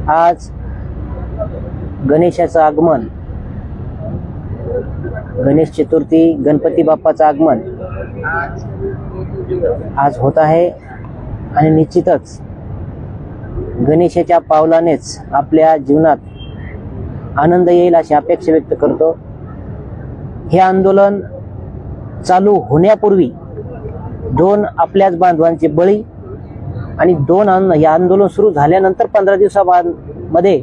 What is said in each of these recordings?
आज गणेशाचं आगमन, गणेश चतुर्थी, गणपती बाप्पाचं आगमन आज होत आहे आणि निश्चितच गणेशाच्या पावलानेच आपल्या जीवनात आनंद येईल अशी अपेक्षा व्यक्त करतो। हे आंदोलन चालू होण्यापूर्वी 2 आपल्याच बांधवांचे बळी आणि हे आंदोलन सुरू झाल्यानंतर 15 दिवसांमध्ये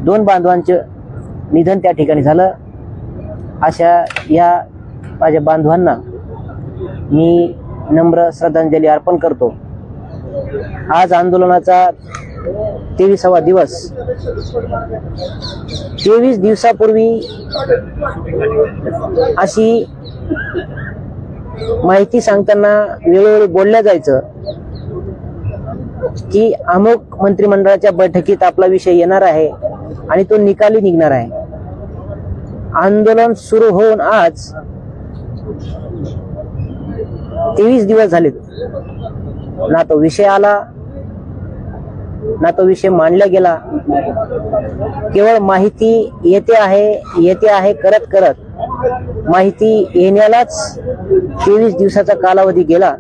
2 बांधवांचे निधन त्या ठिकाणी झालं। अशा या माझ्या बांधवांना मी नम्र श्रद्धांजली अर्पण करतो। आज आंदोलनाचा 23वा दिवस। 23 दिवसापूर्वी अशी माहिती सांगताना वेळोवेळी बोलल्या जायचं की अमुक मंत्रिमंडळाच्या बैठकीत आपला विषय येणार आहे आणि तो निकाली निघणार आहे। आंदोलन सुरू होऊन आज 23 दिवस झालेत, ना तो विषय आला ना तो विषय मांडला गेला। केवळ माहिती येते आहे करत करत माहिती येण्यालाच 23 दिवसाचा कालावधी गेला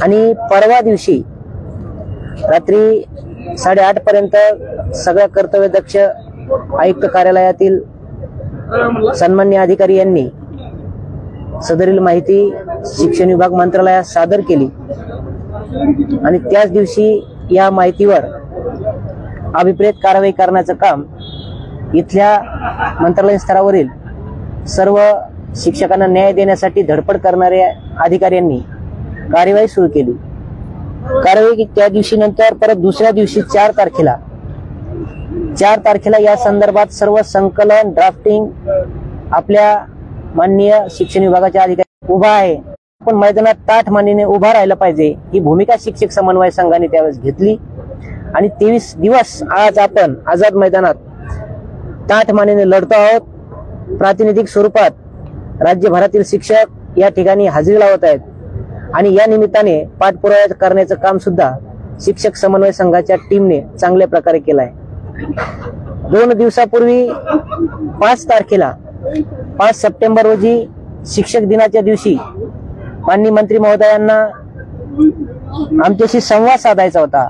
आणि परवा दिवशी रात्री 8:30 पर्यंत सगळ्या कर्तव्यदक्ष आयुक्त कार्यालयातील सन्माननीय अधिकारी यांनी सदरील माहिती शिक्षण विभाग मंत्रालयात सादर केली आणि त्याच दिवशी या माहितीवर अभिप्रेत कारवाई करण्याचं काम इथल्या मंत्रालय स्तरावरील सर्व शिक्षकांना न्याय देण्यासाठी धडपड करणाऱ्या अधिकाऱ्यांनी कार्यवाही सुरू केली। कारवाई त्या दिवशी नंतर परत दुसऱ्या दिवशी 4 तारखेला या संदर्भात सर्व संकलन ड्राफ्टिंग आपल्या माननीय शिक्षण विभागाच्या अधिकारी उभा आहे। पण मैदानात ताठ मानेने उभा राहिला पाहिजे ही भूमिका शिक्षक समन्वय संघाने त्यावेळेस घेतली आणि 23 दिवस आज आपण आझाद मैदानात ताठ मानेने लढतो आहोत। प्रातिनिधिक स्वरूपात राज्यभरातील शिक्षक या ठिकाणी हजेरी लावत आहेत आणि या निमित्ताने पाठपुरावा करण्याचं काम सुद्धा शिक्षक समन्वय संघाच्या टीमने चांगल्या प्रकारे केलं आहे। 2 दिवसापूर्वी 5 सप्टेंबर रोजी शिक्षक दिनाच्या दिवशी माननीय मंत्री महोदयांना आमच्याशी संवाद साधायचा होता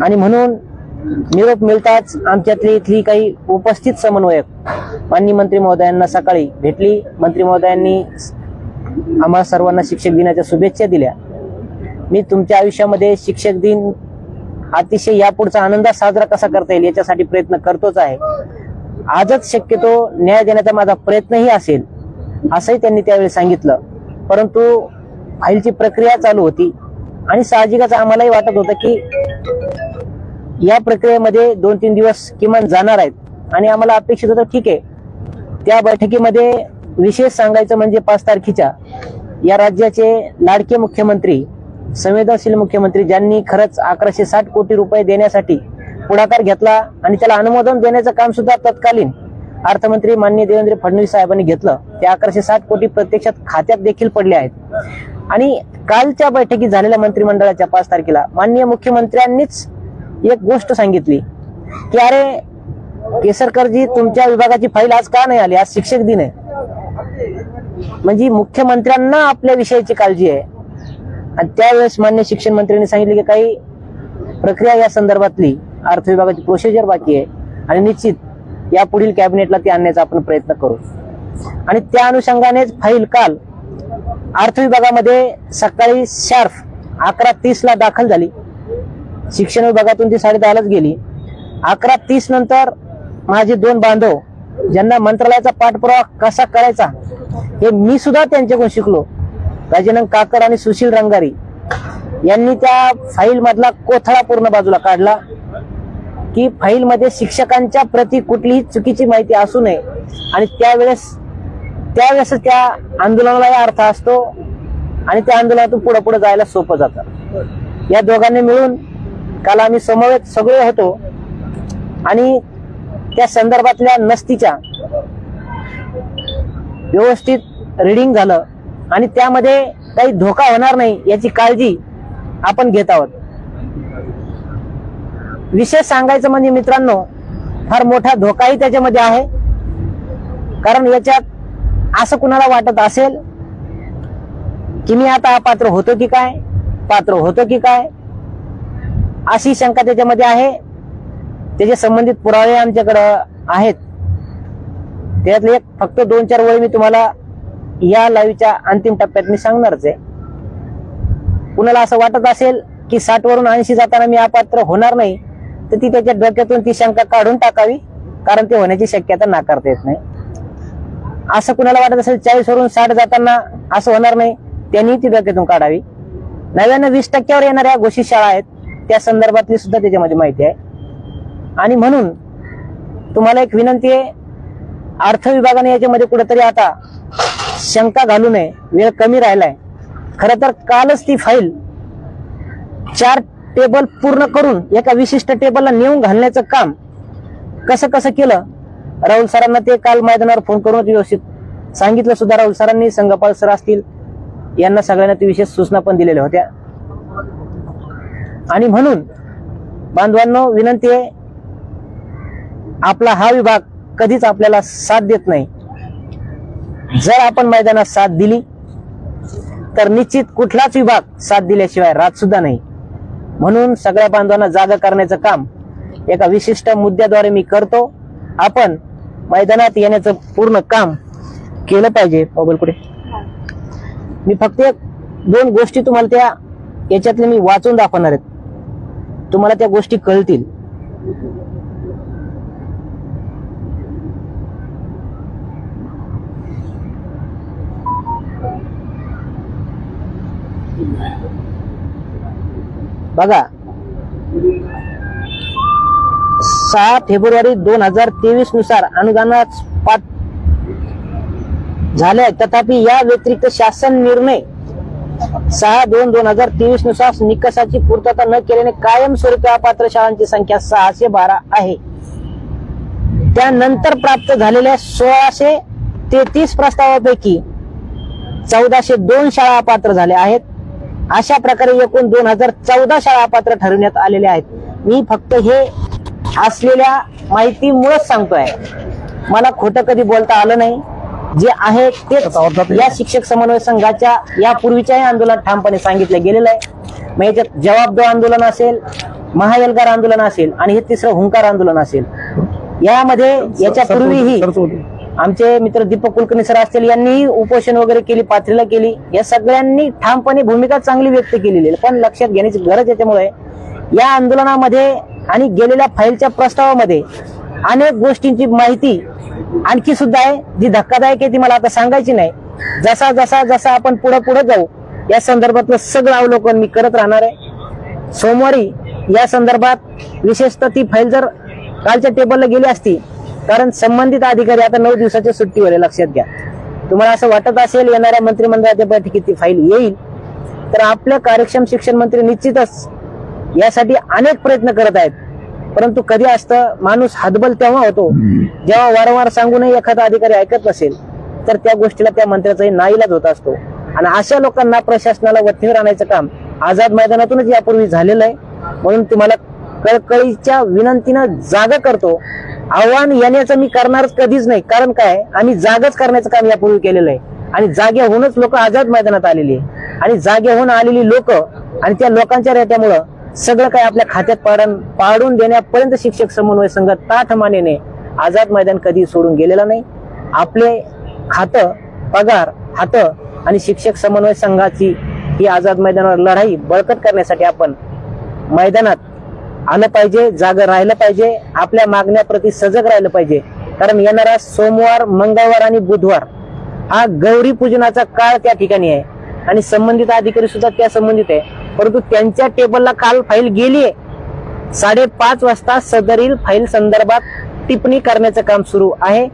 आणि म्हणून निरोप मिळताच आमच्यातली इथली काही उपस्थित समन्वयक माननीय मंत्री महोदयांना सकाळी भेटली। मंत्री महोदयांनी आम्हा सर्वांना शिक्षक दिनाच्या शुभेच्छा दिल्या। मी तुमच्या आयुष्यामध्ये शिक्षक दिन अतिशय यापुढचा आनंदात साजरा कसा करता येईल याच्यासाठी प्रयत्न करतोच आहे। आजच शक्यतो न्याय देण्याचा माझा प्रयत्नही असेल असंही त्यांनी त्यावेळी सांगितलं। परंतु फाईलची प्रक्रिया चालू होती आणि साहजिकच आम्हालाही वाटत होतं की या प्रक्रियेमध्ये 2-3 दिवस किमान जाणार आहेत आणि आम्हाला अपेक्षित होतं ठीक आहे। त्या बैठकीमध्ये विशेष सांगायचं म्हणजे 5 तारखेच्या या राज्याचे लाडके मुख्यमंत्री, संवेदनशील मुख्यमंत्री ज्यांनी खरंच 1160 कोटी रुपये देण्यासाठी पुढाकार घेतला आणि त्याला अनुमोदन देण्याचं काम सुद्धा तत्कालीन अर्थमंत्री माननीय देवेंद्र फडणवीस साहेबांनी घेतलं। ते 1160 कोटी प्रत्यक्षात खात्यात देखील पडले आहेत आणि कालच्या बैठकीत झालेल्या मंत्रिमंडळाच्या 5 तारखेला माननीय मुख्यमंत्र्यांनीच एक गोष्ट सांगितली की अरे केसरकरजी तुमच्या विभागाची फाईल आज का नाही आली, आज शिक्षक दिन आहे। म्हणजे मुख्यमंत्र्यांना आपल्या विषयाची काळजी आहे आणि त्यावेळेस माननीय शिक्षण मंत्र्यांनी सांगितले की काही प्रक्रिया या संदर्भातली अर्थ विभागाची प्रोसिजर बाकी आहे आणि निश्चित या पुढील कॅबिनेटला ती आणण्याचा आपण प्रयत्न करू आणि त्या अनुषंगानेच फाईल काल अर्थ विभागामध्ये सकाळी शार्प 11:30 ला दाखल झाली। शिक्षण विभागातून ती 10:30लाच गेली। 11:30 नंतर माझे 2 बांधव ज्यांना मंत्रालयाचा पाठपुरावा कसा करायचा हे मी सुद्धा त्यांच्याकडून शिकलो, गजानन काकड आणि सुशील रंगारी यांनी त्या फाईल मधला कोथळा पूर्ण बाजूला काढला की फाईल मध्ये शिक्षकांच्या प्रती कुठलीही चुकीची माहिती असू नये आणि त्यावेळेस त्या आंदोलनाला अर्थ असतो आणि त्या आंदोलनातून पुढे जायला सोपं जातं। या दोघांनी मिळून काल आम्ही समवेत सगळे होतो आणि त्या संदर्भातल्या नस्तीच्या व्यवस्थित रीडिंग झालं आणि त्यामध्ये काही धोका होणार नाही याची काळजी आपण घेत आहोत। विशेष सांगायचं म्हणजे मित्रांनो, फार मोठा धोकाही त्याच्यामध्ये आहे. कारण याच्यात असं कुणाला वाटत असेल की मी आता अपात्र होतो की काय, पात्र होतो की काय, अशी शंका त्याच्यामध्ये आहे. त्याचे संबंधित पुरावे आमच्याकडे आहेत. त्यातले एक फक्त 2-4 वेळी मी तुम्हाला या लाईव्हच्या अंतिम टप्प्यात मी सांगणारच आहे. कुणाला असं वाटत असेल की 60 वरून 80 जाताना मी अपात्र होणार नाही, तर ती त्याच्या डोक्यातून ती शंका काढून टाकावी, कारण ते होण्याची शक्यता नाकारता येत नाही. असं कुणाला वाटत असेल 40 वरून 60 जाताना असं होणार नाही, त्यांनी ती डोक्यातून काढावी. 99-20% येणाऱ्या घोषित शाळा आहेत, त्या संदर्भातली सुद्धा त्याच्यामध्ये माहिती आहे. आणि म्हणून तुम्हाला एक विनंती आहे, अर्थ विभागाने याच्यामध्ये कुठेतरी आता शंका घालू नये. वेळ कमी राहिलाय. खरं तर कालच ती फाईल 4 टेबल पूर्ण करून एका विशिष्ट टेबलला नेऊन घालण्याचं काम कसं कसं केलं, राहुल सरांना ते काल मैदानावर फोन करून व्यवस्थित सांगितलं सुद्धा. राहुल सरांनी, संगपाल सर असतील, यांना सगळ्यांना ती विशेष सूचना पण दिलेल्या होत्या. आणि म्हणून बांधवांनो विनंती आहे, आपला हा विभाग कधीच आपल्याला साथ देत नाही. जर आपण मैदानात साथ दिली तर निश्चित कुठलाच विभाग साथ दिल्याशिवाय राहत सुद्धा नाही. म्हणून सगळ्या बांधवांना जागा करण्याचं काम एका विशिष्ट मुद्द्याद्वारे मी करतो. आपण मैदानात येण्याचं पूर्ण काम केलं पाहिजे. मोबाईल कुठे? मी फक्त 1-2 गोष्टी तुम्हाला त्या याच्यातले मी वाचून दाखवणार आहेत, तुम्हाला त्या गोष्टी कळतील. बघा, 6 फेब्रुवारी 2023 नुसार अनुदानास पात्र झाले, तथापि या व्यतिरिक्त शासन निर्णय 6/2/2023 नुसार निकषाची पूर्तता न केल्याने कायमस्वरूपी अपात्र शाळांची संख्या 612 आहे. त्यानंतर प्राप्त झालेल्या 1633 प्रस्तावापैकी 1402 शाळा अपात्र झाल्या आहेत. अशा प्रकारे एकूण 2014 शाळा अपात्र ठरवण्यात आलेल्या आहेत. मी फक्त हे असलेल्या माहितीमुळेच सांगतोय, मला खोटं कधी बोलता आलं नाही. जे आहे ते या शिक्षक समन्वय संघाच्या यापूर्वीच्याही आंदोलनात ठामपणे सांगितलं गेलेलं आहे. मग याच्यात जवाब दो आंदोलन असेल, महाएल्गार आंदोलन असेल आणि हे 3रं हुंकार आंदोलन असेल. यामध्ये याच्यापूर्वीही आमचे मित्र दीपक कुलकर्णी सर असतील, यांनीही उपोषण वगैरे केली, पाथरीला केली. या सगळ्यांनी ठामपणे भूमिका चांगली व्यक्त केलेली आहे. पण लक्षात घेण्याची गरज याच्यामुळे या आंदोलनामध्ये आणि गेलेल्या फाईलच्या प्रस्तावामध्ये अनेक गोष्टींची माहिती आणखी सुद्धा आहे, जी धक्कादायक आहे. ती मला आता सांगायची नाही. जसा जसा जसा आपण पुढे जाऊ या संदर्भातलं सगळं अवलोकन मी करत राहणार आहे. सोमवारी या संदर्भात विशेषतः ती फाईल जर कालच्या टेबलला गेली असती, कारण संबंधित अधिकारी आता 9 दिवसाच्या सुट्टीवर आहे. लक्षात घ्या. तुम्हाला असं वाटत असेल येणाऱ्या मंत्रिमंडळाच्या बैठकीत ती फाईल येईल, तर आपले कार्यक्षम शिक्षण मंत्री निश्चितच यासाठी अनेक प्रयत्न करत आहेत. परंतु कधी असतं, माणूस हतबल तेव्हा होतो जेव्हा वारंवार सांगूनही एखादा अधिकारी ऐकत नसेल, तर त्या गोष्टीला त्या मंत्र्याचाही नाईलाज होत असतो. आणि अशा लोकांना प्रशासनाला वठणीवर आणायचं काम आझाद मैदानातूनच यापूर्वी झालेलं आहे. म्हणून तुम्हाला कळकळीच्या विनंतीनं जागा करतो. आव्हान येण्याचं मी करणारच कधीच नाही, कारण काय, आम्ही जागच करण्याचं काम यापूर्वी केलेलं आहे. आणि जागे होऊनच लोक आझाद मैदानात आलेली आहे. आणि जागे होऊन आलेली लोक आणि त्या लोकांच्या रेट्यामुळं सगळं काही आपल्या खात्यात पाडून देण्यापर्यंत शिक्षक समन्वय संघ ताठमानेने आझाद मैदान कधी सोडून गेलेला नाही. आपले खातं, पगार, हातं आणि शिक्षक समन्वय संघाची ही आझाद मैदानावर लढाई बळकट करण्यासाठी आपण मैदानात आलं पाहिजे, जागं राहिलं पाहिजे, आपल्या मागण्याप्रती सजग राहिलं पाहिजे. कारण येणारा सोमवार, मंगळवार आणि बुधवार हा गौरी पूजनाचा काळ त्या ठिकाणी आहे आणि संबंधित अधिकारी सुद्धा त्या संबंधित आहे. परंतु त्यांच्या टेबलला काल फाईल गेलीये. 5:30 वाजता सदरील फाईल संदर्भात टिप्पणी करण्याचं काम सुरू आहे.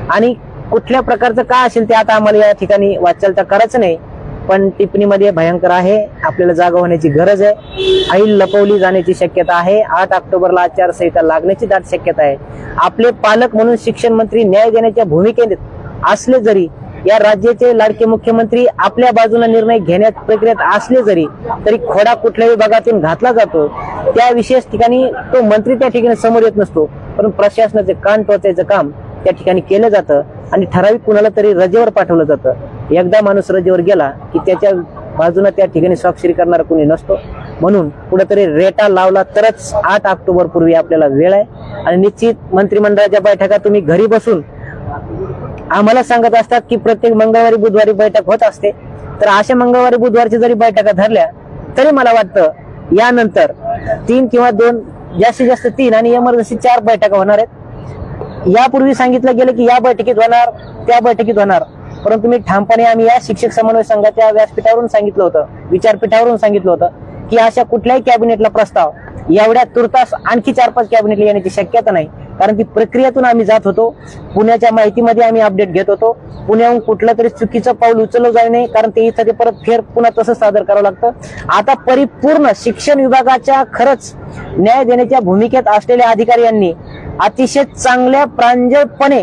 आणि कुठल्या प्रकारचं काय असेल ते आता आम्हाला या ठिकाणी वाचायला करायचं नाही, पण टिप्पणीमध्ये भयंकर आहे. आपल्याला जागा होण्याची गरज आहे. फाईल लपवली जाण्याची शक्यता आहे. 8 ऑक्टोबरला आचारसंहिता लागण्याची दाट शक्यता आहे. आपले पालक म्हणून शिक्षण मंत्री न्याय देण्याच्या भूमिकेत असले जरी या राज्याचे लाडके मुख्यमंत्री आपल्या बाजूने निर्णय घेण्यात प्रक्रियेत असले तरी खोडा कुठल्या विभागातून घातला जातो त्या विशेष ठिकाणी तो मंत्री त्या ठिकाणी समोर येत नसतो, परंतु प्रशासनाचे कान टोचायचं काम त्या ठिकाणी केलं जातं आणि ठराविक कुणाला तरी रजेवर पाठवलं जातं. एकदा माणूस रजेवर गेला की त्याच्या बाजूने त्या ठिकाणी स्वाक्षरी करणारा कोणी नसतो. म्हणून कुठेतरी रेटा लावला तरच 8 ऑक्टोबर पूर्वी आपल्याला वेळ आहे आणि निश्चित मंत्रिमंडळाच्या बैठका तुम्ही घरी बसून आम्हाला सांगत असतात की प्रत्येक मंगळवारी बुधवारी बैठक होत असते. तर अशा मंगळवारी बुधवारची जरी बैठका धरल्या तरी मला वाटतं यानंतर 3 किंवा 2 जास्तीत जास्त 3 आणि इमर्जन्सी 4 बैठका होणार आहेत. यापूर्वी सांगितलं गेलं की या बैठकीत होणार त्या बैठकीत होणार, परंतु मी ठामपणे आम्ही या शिक्षक समन्वय संघाच्या व्यासपीठावरून सांगितलं होतं, विचारपीठावरून सांगितलं होतं की अशा कुठल्याही कॅबिनेटला प्रस्ताव एवढ्या तुर्तास आणखी 4-5 कॅबिनेटला येण्याची शक्यता नाही. कारण ती प्रक्रियेतून आम्ही जात होतो, पुण्याच्या माहितीमध्ये आम्ही अपडेट घेत होतो. पुण्याहून कुठलं तरी चुकीचं पाऊल उचललं जाऊ नये, कारण ते इथं ते परत फेर पुन्हा तसंच सादर करावं लागतं. आता परिपूर्ण शिक्षण विभागाच्या खरंच न्याय देण्याच्या भूमिकेत असलेल्या अधिकारी यांनी अतिशय चांगल्या प्रांजळपणे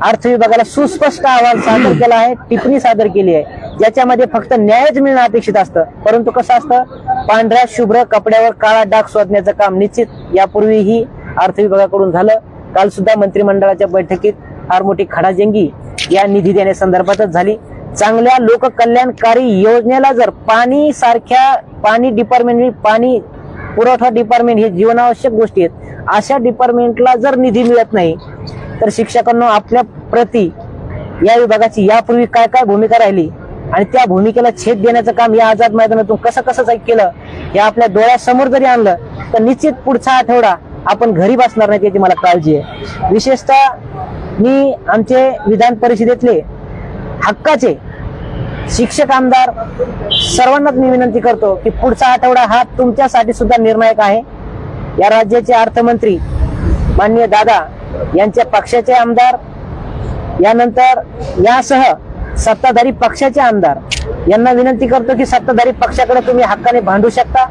अर्थ विभागाला सुस्पष्ट अहवाल सादर केला आहे, टिप्पणी सादर केली आहे, ज्याच्यामध्ये फक्त न्यायच मिळणं अपेक्षित असतं. परंतु कसं असतं, पांढऱ्या शुभ्र कपड्यावर काळा डाग शोधण्याचं काम निश्चित यापूर्वीही अर्थ विभागाकडून झालं. काल सुद्धा मंत्रिमंडळाच्या बैठकीत फार मोठी खडाजंगी या निधी देण्यासंदर्भातच झाली. चांगल्या लोककल्याणकारी योजनेला जर पाणी डिपार्टमेंट, पाणी पुरवठा डिपार्टमेंट हे जीवनावश्यक गोष्टी आहेत, अशा डिपार्टमेंटला जर निधी मिळत नाही तर शिक्षकांना आपल्या प्रति या विभागाची यापूर्वी काय काय भूमिका राहिली आणि त्या भूमिकेला छेद देण्याचं काम या आझाद मैदानातून कसं केलं हे आपल्या डोळ्यासमोर जरी आणलं तर निश्चित पुढचा आठवडा आपण घरी बसणार नाही याची मला काळजी आहे. विशेषतः मी आमचे विधान परिषदेतले हक्काचे शिक्षक आमदार सर्वांनाच मी विनंती करतो की पुढचा आठवडा हा तुमच्यासाठी सुद्धा निर्णायक आहे. या राज्याचे अर्थमंत्री माननीय दादा यांच्या पक्षाचे आमदार, यानंतर यासह सत्ताधारी पक्षाचे आमदार यांना विनंती करतो की सत्ताधारी पक्षाकडे तुम्ही हक्काने भांडू शकता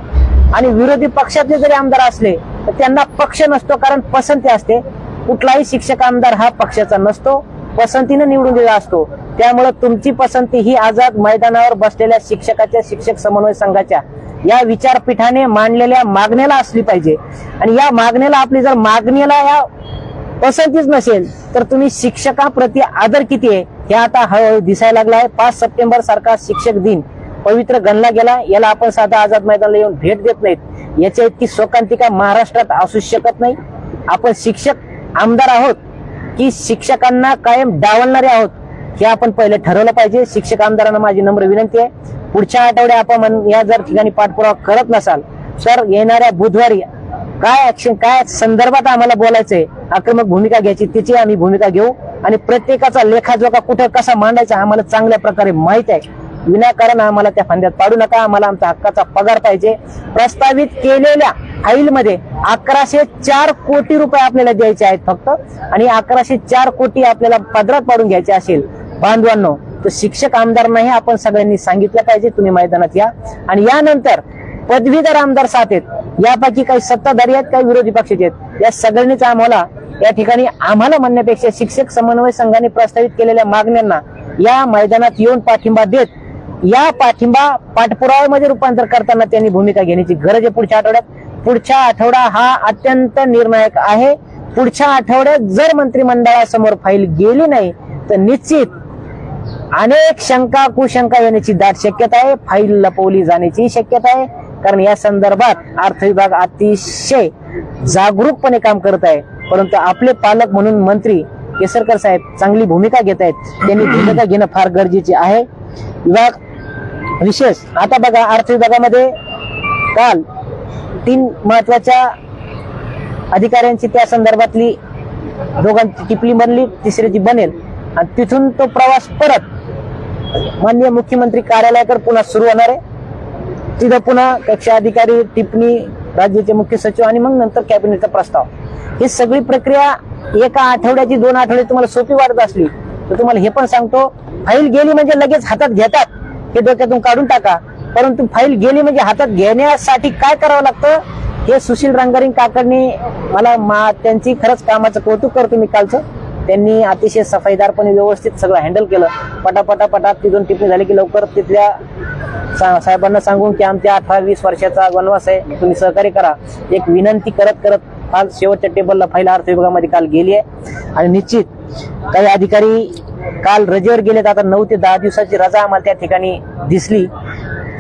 आणि विरोधी पक्षातले जरी आमदार असले तर त्यांना पक्ष नसतो, कारण पसंती असते. कुठलाही शिक्षक आमदार हा पक्षाचा नसतो, पसंतीने निवडून दिला असतो. त्यामुळे तुमची पसंती ही आझाद मैदानावर बसलेल्या शिक्षक समन्वय संघाच्या या विचारपीठाने मांडलेल्या मागण्याला असली पाहिजे. आणि या मागण्याला आपली जर मागणीला या पसंतीच नसेल तर तुम्ही शिक्षकाप्रती आदर किती आहे हे आता हळूहळू दिसायला लागला आहे. 5 सप्टेंबर सारखा शिक्षक दिन पवित्र गणला गेला, याला आपण साधा आझाद मैदानाला येऊन भेट देत नाहीत, याच्या इतकी शोकांतिका महाराष्ट्रात असू शकत नाही. आपण शिक्षक आमदार आहोत की शिक्षकांना कायम डावलणारे आहोत हे आपण पहिले ठरवलं पाहिजे. शिक्षक आमदारांना माझी नम्र विनंती आहे, पुढच्या आठवड्यात आपण या जर ठिकाणी पाठपुरावा करत नसाल तर येणाऱ्या बुधवारी काय ऍक्शन, काय संदर्भात आम्हाला बोलायचंय, आक्रमक भूमिका घ्यायची त्याची आम्ही भूमिका घेऊ आणि प्रत्येकाचा लेखाजोखा कुठे कसा मांडायचा आम्हाला चांगल्या प्रकारे माहित आहे. विनाकारण आम्हाला त्या फंद्यात पाडू नका. आम्हाला आमचा हक्काचा पगार पाहिजे. प्रस्तावित केलेल्या फाईलमध्ये 1104 कोटी रुपये आपल्याला द्यायचे आहेत फक्त, आणि 1104 कोटी आपल्याला पदरात पाडून घ्यायचे असेल बांधवांनो तर शिक्षक आमदारांनाही आपण सगळ्यांनी सांगितलं पाहिजे तुम्ही मैदानात या. आणि यानंतर पदवीधर आमदार 7 आहेत, यापैकी काही सत्ताधारी आहेत, काही विरोधी पक्षाचे आहेत. या सगळ्यांनीच आम्हाला या ठिकाणी आम्हाला म्हणण्यापेक्षा शिक्षक समन्वय संघाने प्रस्तावित केलेल्या मागण्यांना या मैदानात येऊन पाठिंबा देत या पाठिंबा पाठपुराव्यामध्ये रूपांतर करताना त्यांनी भूमिका घेण्याची गरज आहे. पुढच्या आठवडा हा अत्यंत निर्णायक आहे. पुढच्या आठवड्यात जर मंत्रिमंडळासमोर फाईल गेली नाही तर निश्चित अनेक शंका कुशंका येण्याची दाट शक्यता आहे, फाईल लपवली जाण्याची शक्यता आहे. कारण या संदर्भात अर्थ विभाग अतिशय जागरूकपणे काम करत आहे, परंतु आपले पालक म्हणून मंत्री केसरकर साहेब चांगली भूमिका घेत आहेत. त्यांनी भूमिका घेणं फार गरजेचे आहे. विभाग विशेष आता बघा, अर्थ विभागामध्ये काल 3 महत्वाच्या अधिकाऱ्यांची त्या संदर्भातली दोघांची टिप्पणी बनली, तिसऱ्याची बनेल आणि तिथून तो प्रवास परत माननीय मुख्यमंत्री कार्यालयाकडे पुन्हा सुरू होणार आहे. तिथं पुन्हा कक्षा अधिकारी, टिप्पणी, राज्याचे मुख्य सचिव आणि मग नंतर कॅबिनेटचा प्रस्ताव. ही सगळी प्रक्रिया एका आठवड्याची 2 आठवडे तुम्हाला सोपी वाटत असली तर तुम्हाला हे पण सांगतो, फाईल गेली म्हणजे लगेच हातात घेतात हे डोक्यातून काढून टाका. परंतु फाईल गेली म्हणजे हातात घेण्यासाठी काय करावं लागतं हे सुशील रंगारिंग काकांनी मला त्यांची खरंच कामाचं कौतुक करतो मी कालचं. त्यांनी अतिशय सफाईदारपणे व्यवस्थित सगळं हँडल केलं. पटापटा तिथून टिप्पणी झाली की लवकर तिथल्या साहेबांना सांगून की आमच्या 18-20 वर्षाचा वनवास आहे, तुम्ही सहकार्य करा. एक विनंती करत काल शेवटच्या टेबलला फाईल अर्थ विभागामध्ये काल गेली आहे. आणि निश्चित काही अधिकारी काल रजेवर गेलेत. आता 9 ते 10 दिवसाची रजा आम्हाला त्या ठिकाणी दिसली.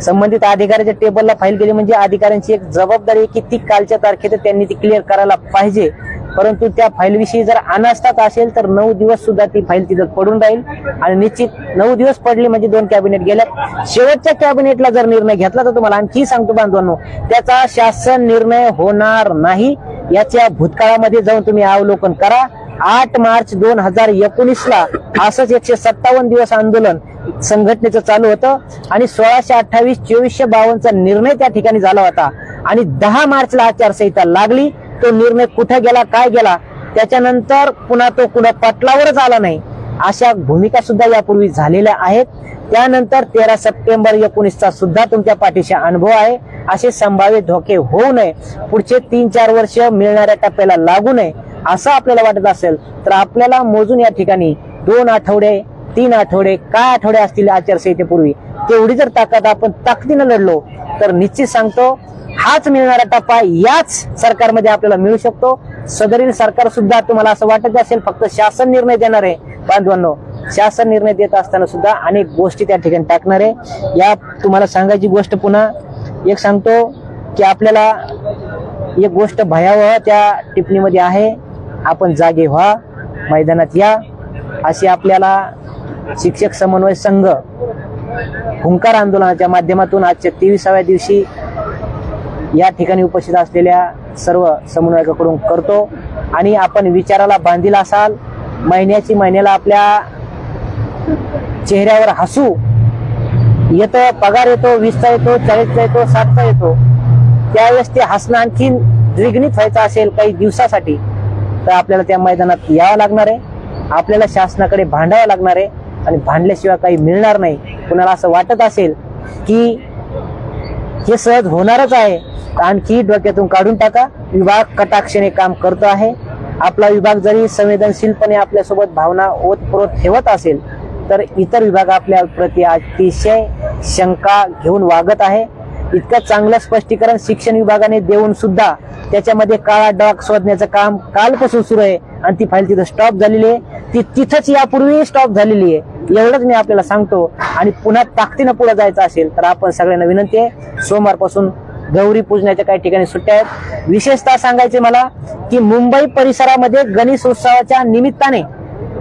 संबंधित अधिकाऱ्याच्या टेबलला फाईल गेली म्हणजे अधिकाऱ्यांची एक जबाबदारी आहे की ती कालच्या तारखेत त्यांनी ती क्लिअर करायला पाहिजे. परंतु त्या फाईलविषयी जर अनास्था असेल तर 9 दिवस सुद्धा ती फाईल तिथं पडून राहील. आणि निश्चित 9 दिवस पडली म्हणजे 2 कॅबिनेट गेल्यात. शेवटच्या कॅबिनेटला जर निर्णय घेतला तर तुम्हाला आणखी सांगतो बांधवांनो, त्याचा शासन निर्णय होणार नाही. याच्या भूतकाळामध्ये जाऊन तुम्ही अवलोकन करा. 8 मार्च 2019ला असंच 157 दिवस आंदोलन संघटनेचं चालू होतं आणि 1628-2452चा निर्णय त्या ठिकाणी झाला होता. आणि 10 मार्चला आचारसंहिता लागली. तो निर्णय कुठे गेला, काय गेला, त्याच्यानंतर पुन्हा तो कुणा पटलावरच आला नाही. अशा भूमिका सुद्धा यापूर्वी झालेल्या आहेत. त्यानंतर 13 सप्टेंबर 19चा सुद्धा तुमच्या पाठीशी अनुभव आहे. असे संभाव्य धोके होऊ नये, पुढचे 3-4 वर्ष मिळणाऱ्या टप्प्याला लागू नये असं आपल्याला वाटत असेल तर आपल्याला मोजून या ठिकाणी 2 आठवडे 3 आठवडे काय आठवडे असतील आचारसंहितेपूर्वी तेवढी जर ताकद आपण ताकदीनं लढलो तर निश्चित सांगतो हाच मिळणारा टप्पा याच सरकारमध्ये आपल्याला मिळू शकतो. सदरील सरकार सुद्धा तुम्हाला असं वाटत असेल फक्त शासन निर्णय देणार आहे. बांधवांनो, शासन निर्णय देत असताना सुद्धा अनेक गोष्टी त्या ठिकाणी टाकणार आहे. या तुम्हाला सांगायची गोष्ट पुन्हा एक सांगतो की आपल्याला एक गोष्ट भयावह त्या टिप्पणीमध्ये आहे. आपण जागे व्हा, मैदानात या, अशी आपल्याला शिक्षक समन्वय संघ हुंकार आंदोलनाच्या माध्यमातून आजच्या 23व्या दिवशी या ठिकाणी उपस्थित असलेल्या सर्व समन्वयकाकडून करतो. आणि आपण विचाराला बांधील असाल, महिन्याला आपल्या चेहऱ्यावर हसू येतं, पगार येतो, 20चा येतो, 40चा येतो, 60चा येतो, त्यावेळेस ते हसणं आणखीन द्विगुणित व्हायचं असेल काही दिवसासाठी तर आपल्याला त्या मैदानात यावं लागणार आहे. आपल्याला शासनाकडे भांडावं लागणार आहे आणि भांडल्याशिवाय काही मिळणार नाही. कुणाला असं वाटत असेल की हे सहज होणारच आहे आणखी डोक्यातून काढून टाका. विभाग कटाक्षाने काम करतो आहे. आपला विभाग जरी संवेदनशीलपणे आपल्यासोबत भावना ओतप्रोत ठेवत असेल तर इतर विभाग आपल्या प्रति अतिशय शंका घेऊन वागत आहे. इतकं चांगलं स्पष्टीकरण शिक्षण विभागाने देऊन सुद्धा त्याच्यामध्ये काळा डाग शोधण्याचं काम कालपासून सुरू आहे आणि ती फाईल तिथं स्टॉप झालेली आहे. ती तिथंच यापूर्वी स्टॉप झालेली आहे. एवढंच मी आपल्याला सांगतो. आणि पुन्हा ताकदीनं पुढे जायचं असेल तर आपण सगळ्यांना विनंती आहे, सोमवारपासून गौरी पूजनाच्या काही ठिकाणी सुट्ट्या आहेत. विशेषतः सांगायचे मला की मुंबई परिसरामध्ये गणेश उत्सवाच्या निमित्ताने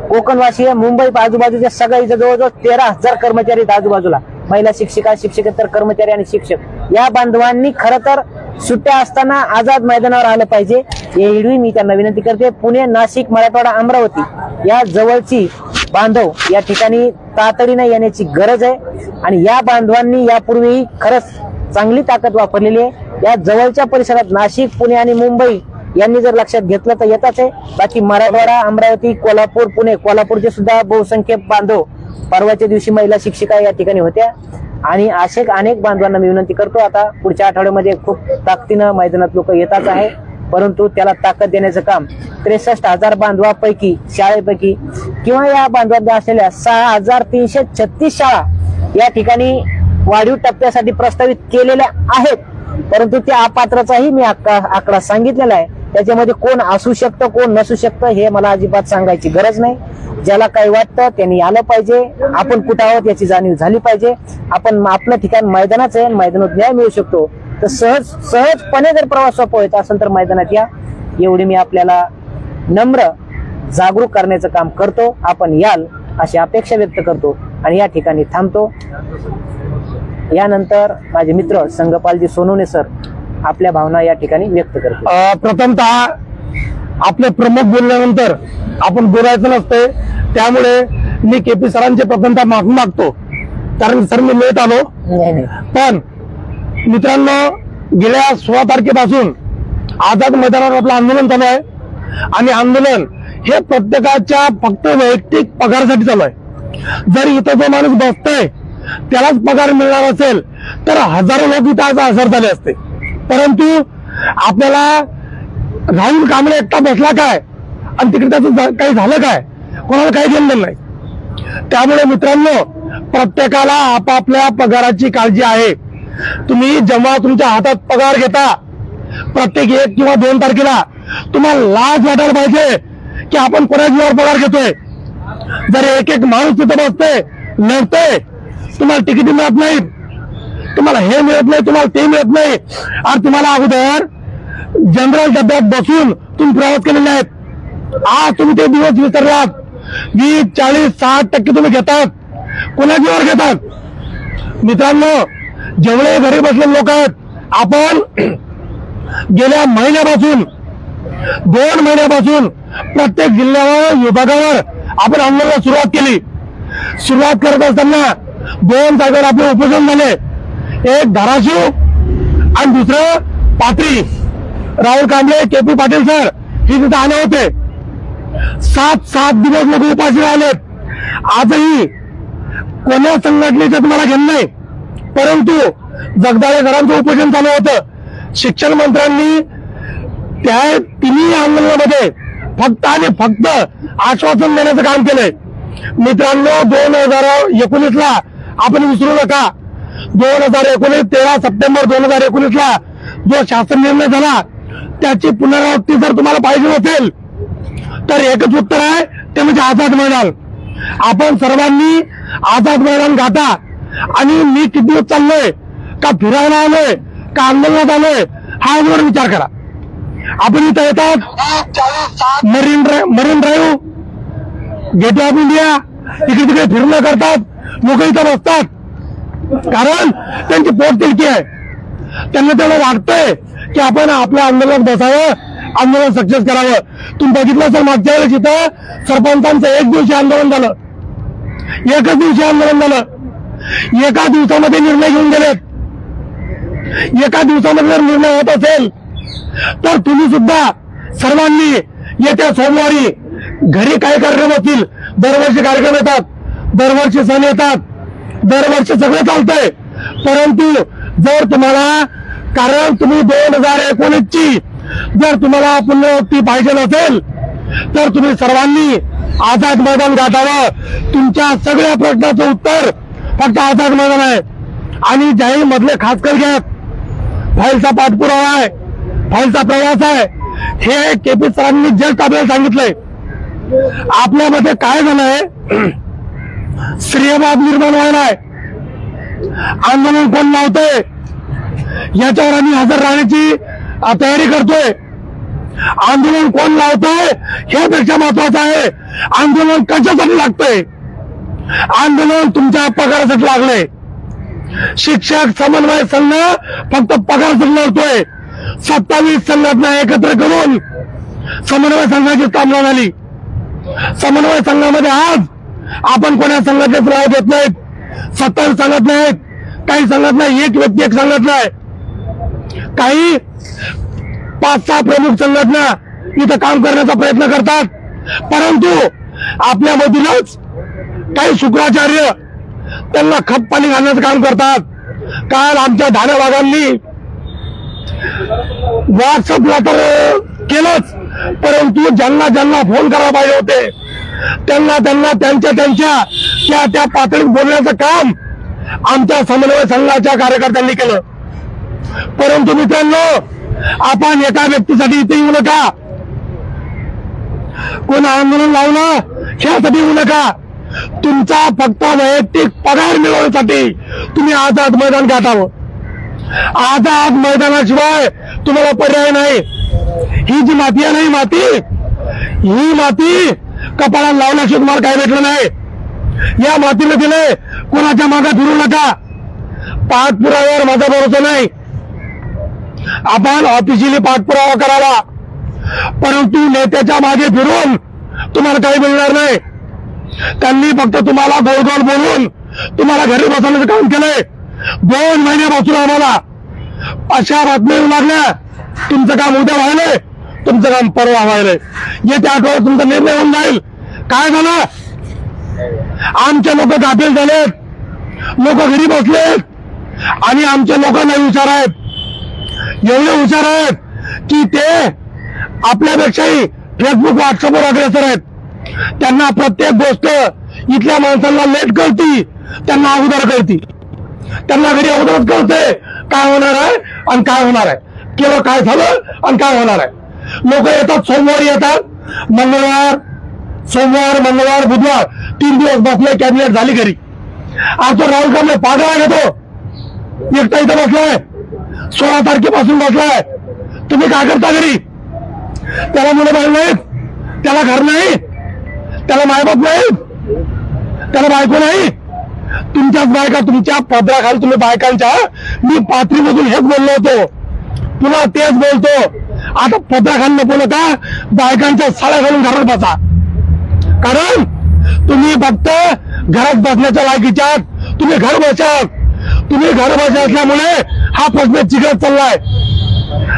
कोकणवासीय मुंबई आजूबाजूच्या सगळ्या जवळजवळ 13,000 कर्मचारी आहेत. आजूबाजूला महिला शिक्षिका, शिक्षकेतर कर्मचारी आणि शिक्षक या बांधवांनी खरं तर सुट्ट्या असताना आझाद मैदानावर आलं पाहिजे. एवढी मी त्यांना विनंती करते. पुणे, नाशिक, मराठवाडा, अमरावती या जवळची बांधव या ठिकाणी तातडीने येण्याची गरज आहे. आणि या बांधवांनी यापूर्वी खरंच चांगली ताकद वापरलेली आहे. या जवळच्या परिसरात नाशिक, पुणे आणि मुंबई यांनी जर लक्षात घेतलं तर येतच आहे. बाकी मराठवाडा, अमरावती, कोल्हापूर, पुणे, कोल्हापूरचे सुद्धा बहुसंख्य बांधव परवाच्या दिवशी महिला शिक्षिका या ठिकाणी होत्या. आणि असे अनेक बांधवांना मी विनंती करतो, आता पुढच्या आठवड्यामध्ये खूप ताकदीनं मैदानात लोक येतच आहे. परंतु त्याला ताकद देण्याचं काम 63,000 बांधवापैकी शाळेपैकी किंवा या बांधवांमध्ये असलेल्या 6,336 शाळा या ठिकाणी वाढीव टप्प्यासाठी प्रस्तावित केलेल्या आहेत. परंतु त्या अपात्रचाही मी आकडा सांगितलेला आहे. त्याच्यामध्ये कोण असू शकतं, कोण नसू शकतं हे मला अजिबात सांगायची गरज नाही. ज्याला काही वाटतं त्यांनी आलं पाहिजे. आपण कुठं आहोत याची जाणीव झाली पाहिजे. आपण आपलं ठिकाण मैदानाच आहे, मैदानात न्याय मिळू शकतो. तर सहजपणे जर प्रवास सोपा व्हायचा असेल तर मैदानात या. एवढी मी आपल्याला नम्र जागरूक करण्याचं काम करतो. आपण याल अशी अपेक्षा व्यक्त करतो आणि या ठिकाणी थांबतो. यानंतर माझे मित्र संगपालजी सोनवणे सर आपल्या भावना या ठिकाणी व्यक्त करतो. प्रथमतः आपले प्रमुख बोलल्यानंतर आपण बोलायचं नसते, त्यामुळे मी केपी सरांचे प्रथमतः माफी मागतो, कारण सर मी लेट आलो. पण मित्रांनो, गेल्या 16 तारखेपासून आझाद मैदानावर आपलं आंदोलन चालू आहे आणि आंदोलन हे प्रत्येकाच्या फक्त वैयक्तिक पगारासाठी चालू आहे. जर इथं जो माणूस बसतोय त्यालाच पगार मिळणार असेल तर हजारो लोक इथं आज हजर झाले असते. परंतु आपल्याला राहुल कांबळे एकटा बसला काय आणि तिकडे त्याचं काही झालं काय कोणाला काही घेणं नाही. त्यामुळे मित्रांनो, प्रत्येकाला आपापल्या पगाराची काळजी आहे. तुम्ही जेव्हा तुमच्या हातात पगार घेता प्रत्येक 1 किंवा 2 तारखेला, तुम्हाला लाज वाटायला पाहिजे की आपण कोणाच्यावर पगार घेतोय. जर एक एक माणूस तिथे बसते, लढते, तुम्हाला तिकीट मिळत नाहीत, तुम्हाला हे मिळत नाही, तुम्हाला ते मिळत नाही, आणि तुम्हाला अगोदर जनरल डब्यात बसून तुम्ही प्रवास केलेले आहेत. आज तुम्ही ते दिवस विसरलात. 20, 40, 60% तुम्ही घेतात, कोणाच्यावर घेतात. मित्रांनो, जेवढे घरी बसलेले लोक आहेत, आपण गेल्या महिन्यापासून 2 महिन्यापासून प्रत्येक जिल्ह्यावर विभागावर आपण आंदोलनाला सुरुवात केली. सुरुवात करत असताना 2 जागेवर आपले उपोषण झाले. एक धाराशिव आणि दुसरं पाथरी. राहुल कांबळे, के.पी. पाटील सर हे तिथे आले होते. 7 दिवस लोक उपाशी राहिलेत. आजही कोण्या संघटनेचं तुम्हाला घेणं नाही, परंतु जगदाळे सरांचं उपोषण चालू होतं. शिक्षण मंत्र्यांनी त्या तिन्ही आंदोलनामध्ये फक्त आणि फक्त आश्वासन देण्याचं काम केलंय. मित्रांनो, 2019ला आपण विसरू नका. 2019 13 सप्टेंबर 2019ला जो शासन निर्णय झाला त्याची पुनरावृत्ती जर तुम्हाला पाहिजे असेल तर एकच उत्तर आहे, ते म्हणजे आझाद मैदान. आपण सर्वांनी आझाद मैदान गाठा. आणि मी किती दिवस चाललोय, का फिरायला आलोय, का आंदोलनात आलोय, हा अगोदर विचार करा. आपण इथं येतात, Marine Drive, Gate of India, इकडे तिकडे फिरणं करतात लोक, इथं बसतात, कारण त्यांची पोट तिडकी आहे. त्यांना तेवढं वाटतंय की आपण आपल्या आंदोलनात बसावं, आंदोलन सक्सेस करावं. तुम्ही बघितलं असेल मागच्या वेळेस इथं सरपंचांचं 1 दिवशी आंदोलन झालं, 1च दिवशी आंदोलन झालं. एका दिवसामध्ये निर्णय घेऊन गेलेत. एका दिवसामध्ये जर निर्णय होत असेल तर तुम्ही सुद्धा सर्वांनी येत्या सोमवारी घरी काय कार्यक्रम असतील, दरवर्षी कार्यक्रम येतात, दरवर्षी सण येतात, दरवर्षी सगळं चालतंय. परंतु जर तुम्हाला, कारण तुम्ही 2019ची जर तुम्हाला पुनरावृत्ती पाहिजे नसेल तर तुम्ही सर्वांनी आझाद मैदान गाठावं. तुमच्या सगळ्या प्रश्नाचं उत्तर फक्त आझाद मैदान आहे. आणि जाहीर मधले खासकर घ्या, फाईलचा पाठपुरावा आहे, फाईलचा प्रवास आहे. हे के.पी. सरांनी जस्ट आपल्याला सांगितलंय. आपल्यामध्ये काय झालंय, श्रेयवाद निर्माण व्हायलाय. आंदोलन कोण लावतोय याच्यावर आम्ही हजर राहण्याची तयारी करतोय. आंदोलन कोण लावतोय ह्यापेक्षा महत्वाचं आहे आंदोलन कशासाठी लागतंय. आंदोलन तुमच्या पगारासाठी लागलंय. शिक्षक समन्वय संघ फक्त पगारासाठी लढतोय. 27 संघटना एकत्र करून समन्वय संघाची स्थापना झाली. समन्वय संघामध्ये आज आपण कोणा संघटनेचं नाव देत नाहीत. 27 संघटना आहेत. काही संघटना एक व्यक्ती एक संघटना आहे. काही 5-6 प्रमुख संघटना इथं काम करण्याचा प्रयत्न करतात. परंतु आपल्यामधूनच काही शुक्राचार्य त्यांना खत पाणी घालण्याचं काम करतात. काल आमच्या धानेवागांनी व्हॉट्सअपला तर केलंच, परंतु ज्यांना ज्यांना फोन करायला पाहिजे होते त्यांना त्यांच्या त्या पातळीत बोलण्याचं काम आमच्या समन्वय संघाच्या कार्यकर्त्यांनी केलं. परंतु मित्रांनो, आपण एका व्यक्तीसाठी इथे येऊ नका, कोण आंदोलन लावलं ह्यासाठी येऊ नका. तुमचा फक्त वैयक्तिक पगार मिळवण्यासाठी तुम्ही आझाद मैदान गाठावं. आझाद मैदानाशिवाय तुम्हाला पर्याय नाही. ही जी माती आहे ना, ही माती कपाळाला लावल्याशिवाय तुम्हाला काय भेटलं नाही. या मातीला दिले, कोणाच्या मागे फिरू नका. पाठपुराव्यावर माझा भरोसा नाही. आपण ऑफिशियली पाठपुरावा करावा, परंतु नेत्याच्या मागे फिरून तुम्हाला काही मिळणार नाही. त्यांनी फक्त तुम्हाला गोल गोल बोलून तुम्हाला घरी बसवण्याचं काम केलंय. 2 महिन्यापासून आम्हाला अशा बातम्या येऊ लागल्या, तुमचं काम उद्या व्हायलंय, तुमचं काम परवा व्हायलंय, येत्या आठवड्यात तुमचा निर्णय होऊन जाईल. काय झालं, आमचे लोक गाफील झालेत, लोक घरी बसलेत आणि आमचे लोक नाही हुशार आहेत. एवढे हुशार आहेत की ते आपल्यापेक्षाही फेसबुक व्हॉट्सअपवर अग्रेसर आहेत. त्यांना प्रत्येक गोष्ट इथल्या माणसांना लेट कळती, त्यांना अगोदर कळती. त्यांना घरी अगोदरच कळते काय होणार आहे आणि काय होणार आहे, केवळ काय झालं आणि काय होणार आहे. लोक येतात, सोमवारी येतात, सोमवार मंगळवार बुधवार 3 दिवस बसले, कॅबिनेट झाली घरी. आज तो राहुल कांबळे पागल आहे तो, एकटा इथं बसलाय, 16 तारखेपासून बसलाय. तुम्ही काय करता घरी? त्याला मुलं बाळ नाहीत, त्याला घर नाही, त्याला मायबाप नाही, त्याला बायको नाही. तुमच्याच बायका, तुमच्या पदराखाली तुम्ही बायकांच्या, मी पाथरीमधून हेच बोललो होतो, पुन्हा तेच बोलतो. आता पदराखाली नको नका, बायकांच्या साड्या घालून घरात बसा. कारण तुम्ही फक्त घरात बसण्याच्या लायकीच्या, तुम्ही घर बसत, तुम्ही घर बसत असल्यामुळे हा प्रश्न चिघळत चाललाय.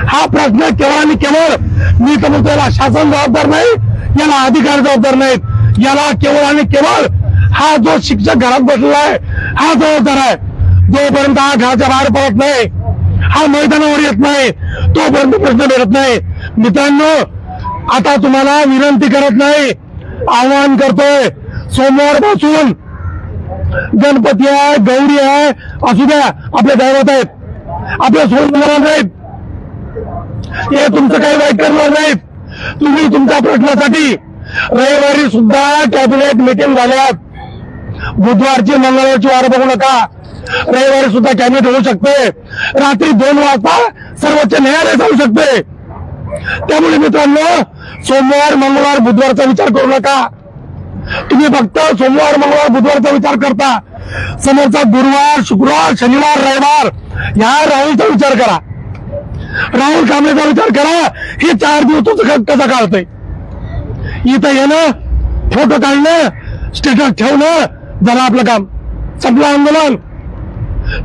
हा प्रश्न केवळ आणि केवळ, मी तर म्हणतो याला शासन जबाबदार नाही, याला अधिकारी जबाबदार नाहीत, याला केवळ आणि केवळ हा जो शिक्षक घरात बसलेला आहे हा जबाबदार आहे. जोपर्यंत हा घराच्या बाहेर पडत नाही, हा मैदानावर येत नाही, तोपर्यंत प्रश्न मिळत नाही. मित्रांनो, आता तुम्हाला विनंती करत नाही, आवाहन करतोय, सोमवारपासून गणपती आहे, गौरी आहे, असू द्या, आपले दैवत आहेत, आपल्या सोडणार नाहीत, हे तुमचं काही वाईट करणार नाहीत. तुम्ही तुमच्या प्रश्नासाठी रविवारी सुद्धा कॅबिनेट मीटिंग झाल्यात, बुधवारची मंगळवारची वाट बघू नका. रविवारी सुद्धा कॅबिनेट होऊ शकते, रात्री 2 वाजता सर्वोच्च न्यायालय जाऊ शकते. त्यामुळे मित्रांनो, सोमवार मंगळवार बुधवारचा विचार करू नका. तुम्ही फक्त सोमवार मंगळवार बुधवारचा विचार करता. समोरचा गुरुवार शुक्रवार शनिवार रविवार ह्या राहुलचा विचार करा, राहुल कांबळेचा विचार करा. हे 4 दिवस तुमचं कसं काढतंय? इथं येणं, फोटो काढणं, स्टेटस ठेवणं, झालं आपलं काम, संपलं आंदोलन.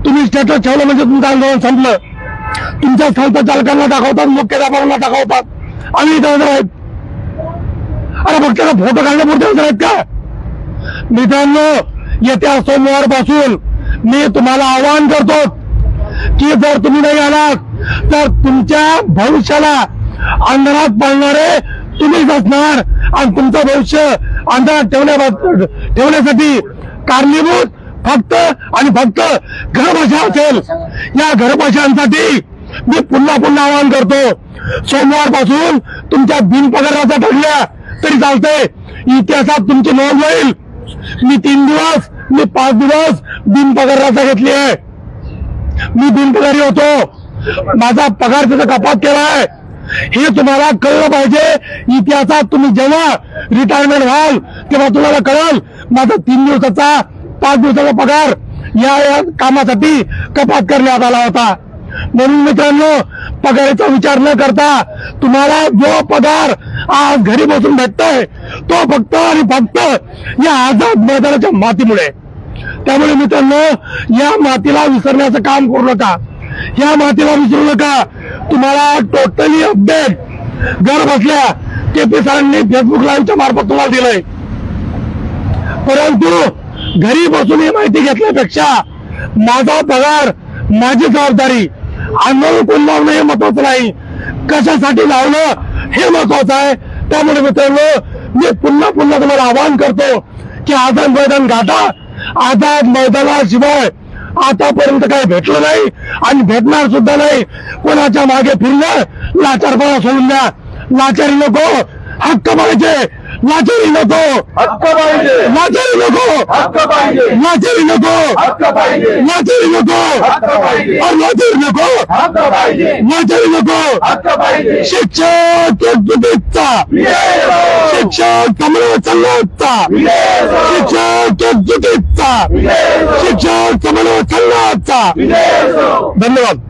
तुम्ही स्टेटस ठेवलं म्हणजे तुमचं आंदोलन संपलं. तुमच्या संस्था चालकांना दाखवतात, मुख्याध्यापकांना दाखवतात, आम्ही इथं हजर आहेत. अरे फक्त फोटो काढण्यापुरते हजर आहेत का? मित्रांनो, येत्या सोमवारपासून मी तुम्हाला आवाहन करतो की जर तुम्ही नाही आलात तर तुमच्या भविष्याला अंधारात पाडणारे तुम्हीच असणार, आणि तुमचं भविष्य अंधारात ठेवण्यासाठी कारणीभूत फक्त आणि फक्त घरभाषा असेल. या घरभाषांसाठी मी पुन्हा पुन्हा आवाहन करतो, सोमवारपासून तुमच्या बिनपगाराचा ठरल्या तरी चालतंय, इतिहासात तुमची नोंद होईल. मी 3 दिवस, मी 5 दिवस बिनपगाराचा घेतली आहे. मी बिनपगारी होतो, माझा पगार त्याचा कपात केलाय, हे तुम्हाला कळलं पाहिजे. इतिहासात तुम्ही जेव्हा रिटायरमेंट व्हाल तेव्हा तुम्हाला कळेल माझा 3 दिवसाचा 5 दिवसाचा पगार या कामासाठी कपात करण्यात आला होता. म्हणून मित्रांनो, पगाराचा विचार न करता तुम्हाला जो पगार आज घरी बसून भेटतोय तो फक्त आणि फक्त या आझाद मैदानाच्या मातीमुळे. त्यामुळे मित्रांनो, या मातीला विसरण्याचं काम करू नका, या मातीला विसरू नका. तुम्हाला टोटली अपडेट घर बसल्या केपी सरांनी फेसबुक लाईव्हच्या मार्फत तुम्हाला दिलंय. परंतु घरी बसून ही माहिती घेतल्यापेक्षा माझा पगार, माझी जबाबदारी, आंदोलन कोण लावणं हे महत्वाचं नाही, कशासाठी लावलं हे महत्वाचं आहे. त्यामुळे मित्रांनो, मी पुन्हा पुन्हा तुम्हाला आवाहन करतो की आझाद मैदान गाठा. आझाद मैदानाशिवाय आतापर्यंत काही भेटलं नाही आणि भेटणार सुद्धा नाही. कोणाच्या मागे फिरणं, लाचारपणा सोडून द्या. लाचारी नको, हक्क पाहिजे. लाचारी नको, हक्क पाहिजे. लाचारी नको, हक्क पाहिजे. लाचारी नको, हक्क पाहिजे. लाचारी नको, हक्क पाहिजे. लाचारी नको, हक्क पाहिजे. लाचारी नको, हक्क पाहिजे. शिक्षक एकजुटीचा, शिक्षक समन्वय संघाचा, शिक्षक एकजुटीचा, शिक्षक समन्वय संघाचा. धन्यवाद.